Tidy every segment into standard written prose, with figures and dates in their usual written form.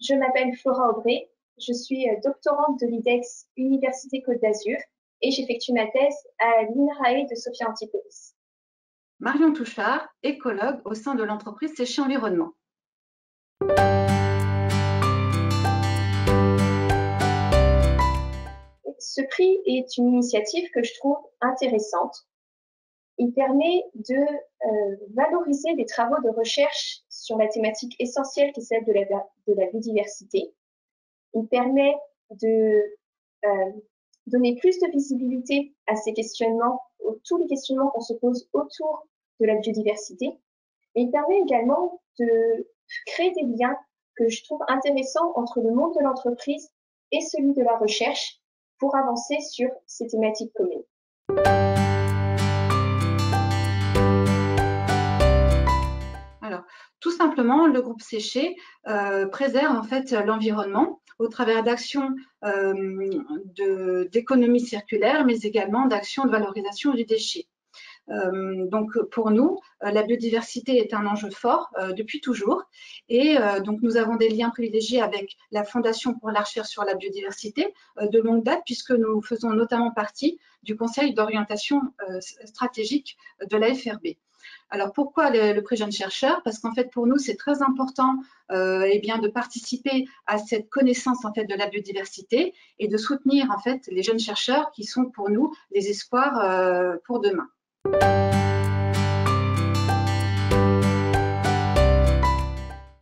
Je m'appelle Flora Aubray, je suis doctorante de l'IDEX Université Côte d'Azur et j'effectue ma thèse à l'INRAE de Sophia Antipolis. Marion Touchard, écologue au sein de l'entreprise Séché Environnement. Ce prix est une initiative que je trouve intéressante. Il permet de valoriser des travaux de recherche sur la thématique essentielle qui est celle de la biodiversité. Il permet de donner plus de visibilité à ces questionnements, tous les questionnements qu'on se pose autour de la biodiversité. Et il permet également de créer des liens que je trouve intéressants entre le monde de l'entreprise et celui de la recherche pour avancer sur ces thématiques communes. Alors, tout simplement, le groupe Séché préserve en fait l'environnement au travers d'actions d'économie circulaire, mais également d'actions de valorisation du déchet. Donc pour nous, la biodiversité est un enjeu fort depuis toujours et donc nous avons des liens privilégiés avec la Fondation pour la recherche sur la biodiversité de longue date puisque nous faisons notamment partie du Conseil d'orientation stratégique de la FRB. Alors pourquoi le prix jeune chercheur? Parce qu'en fait pour nous c'est très important eh bien, de participer à cette connaissance en fait de la biodiversité et de soutenir en fait les jeunes chercheurs qui sont pour nous les espoirs pour demain.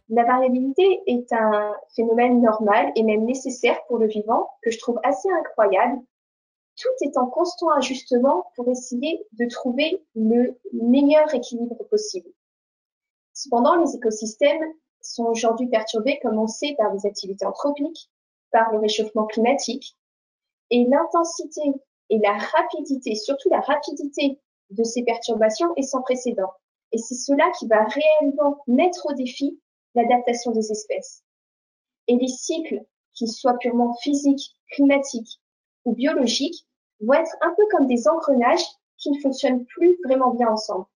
La variabilité est un phénomène normal et même nécessaire pour le vivant que je trouve assez incroyable. Tout est en constant ajustement pour essayer de trouver le meilleur équilibre possible. Cependant, les écosystèmes sont aujourd'hui perturbés, comme on sait, par les activités anthropiques, par le réchauffement climatique, et l'intensité et la rapidité, surtout la rapidité de ces perturbations est sans précédent. Et c'est cela qui va réellement mettre au défi l'adaptation des espèces. Et les cycles, qu'ils soient purement physiques, climatiques ou biologiques, vont être un peu comme des engrenages qui ne fonctionnent plus vraiment bien ensemble.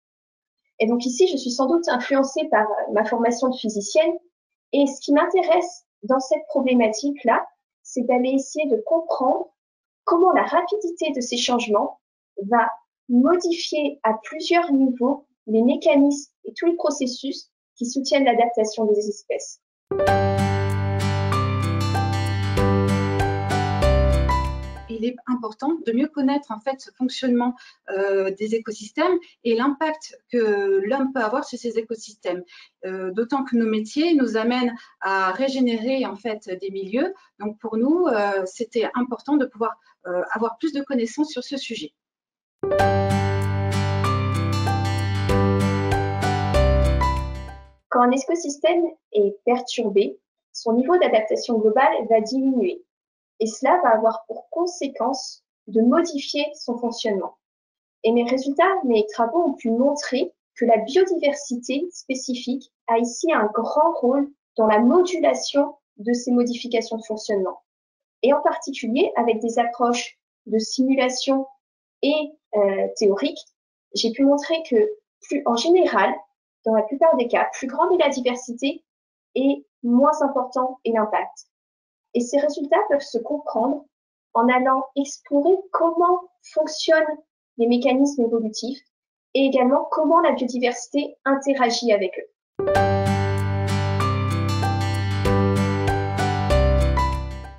Et donc ici, je suis sans doute influencée par ma formation de physicienne. Et ce qui m'intéresse dans cette problématique-là, c'est d'aller essayer de comprendre comment la rapidité de ces changements va modifier à plusieurs niveaux les mécanismes et tous les processus qui soutiennent l'adaptation des espèces. Il est important de mieux connaître en fait ce fonctionnement des écosystèmes et l'impact que l'homme peut avoir sur ces écosystèmes. D'autant que nos métiers nous amènent à régénérer en fait des milieux. Donc pour nous, c'était important de pouvoir avoir plus de connaissances sur ce sujet. Quand un écosystème est perturbé, son niveau d'adaptation globale va diminuer. Et cela va avoir pour conséquence de modifier son fonctionnement. Et mes travaux ont pu montrer que la biodiversité spécifique a ici un grand rôle dans la modulation de ces modifications de fonctionnement. Et en particulier, avec des approches de simulation et théoriques, j'ai pu montrer que en général, dans la plupart des cas, plus grande est la diversité et moins important est l'impact. Et ces résultats peuvent se comprendre en allant explorer comment fonctionnent les mécanismes évolutifs et également comment la biodiversité interagit avec eux.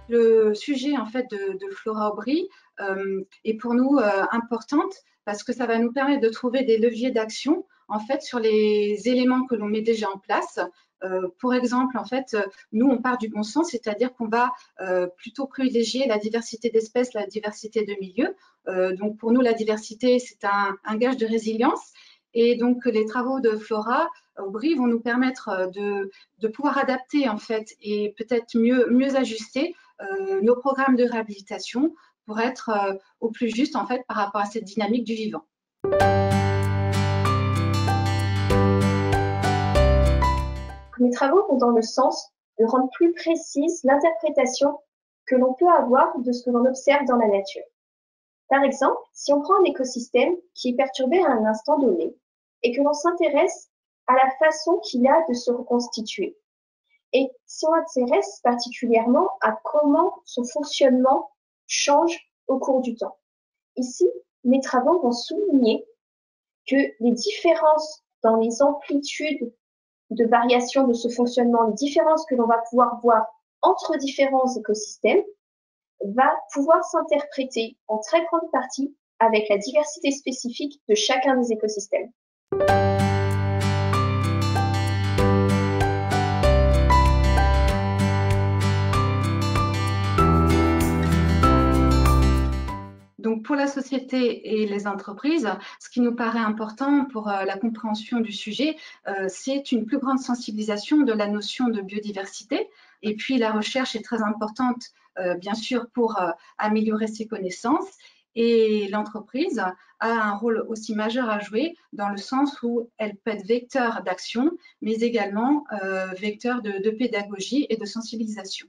Le sujet en fait de Flora Aubry est pour nous importante parce que ça va nous permettre de trouver des leviers d'action en fait sur les éléments que l'on met déjà en place. Pour exemple, en fait, nous, on part du bon sens, c'est-à-dire qu'on va plutôt privilégier la diversité d'espèces, la diversité de milieux. Donc, pour nous, la diversité, c'est un gage de résilience. Et donc, les travaux de Flora Aubry vont nous permettre de pouvoir adapter, en fait, et peut-être mieux ajuster nos programmes de réhabilitation pour être au plus juste, en fait, par rapport à cette dynamique du vivant. Mes travaux vont dans le sens de rendre plus précise l'interprétation que l'on peut avoir de ce que l'on observe dans la nature. Par exemple, si on prend un écosystème qui est perturbé à un instant donné et que l'on s'intéresse à la façon qu'il a de se reconstituer, et si on s'intéresse particulièrement à comment son fonctionnement change au cours du temps. Ici, mes travaux vont souligner que les différences dans les amplitudes de variation de ce fonctionnement, les différences que l'on va pouvoir voir entre différents écosystèmes, va pouvoir s'interpréter en très grande partie avec la diversité spécifique de chacun des écosystèmes. Donc, pour la société et les entreprises, ce qui nous paraît important pour la compréhension du sujet, c'est une plus grande sensibilisation de la notion de biodiversité. Et puis, la recherche est très importante, bien sûr, pour améliorer ses connaissances. Et l'entreprise a un rôle aussi majeur à jouer dans le sens où elle peut être vecteur d'action, mais également vecteur de pédagogie et de sensibilisation.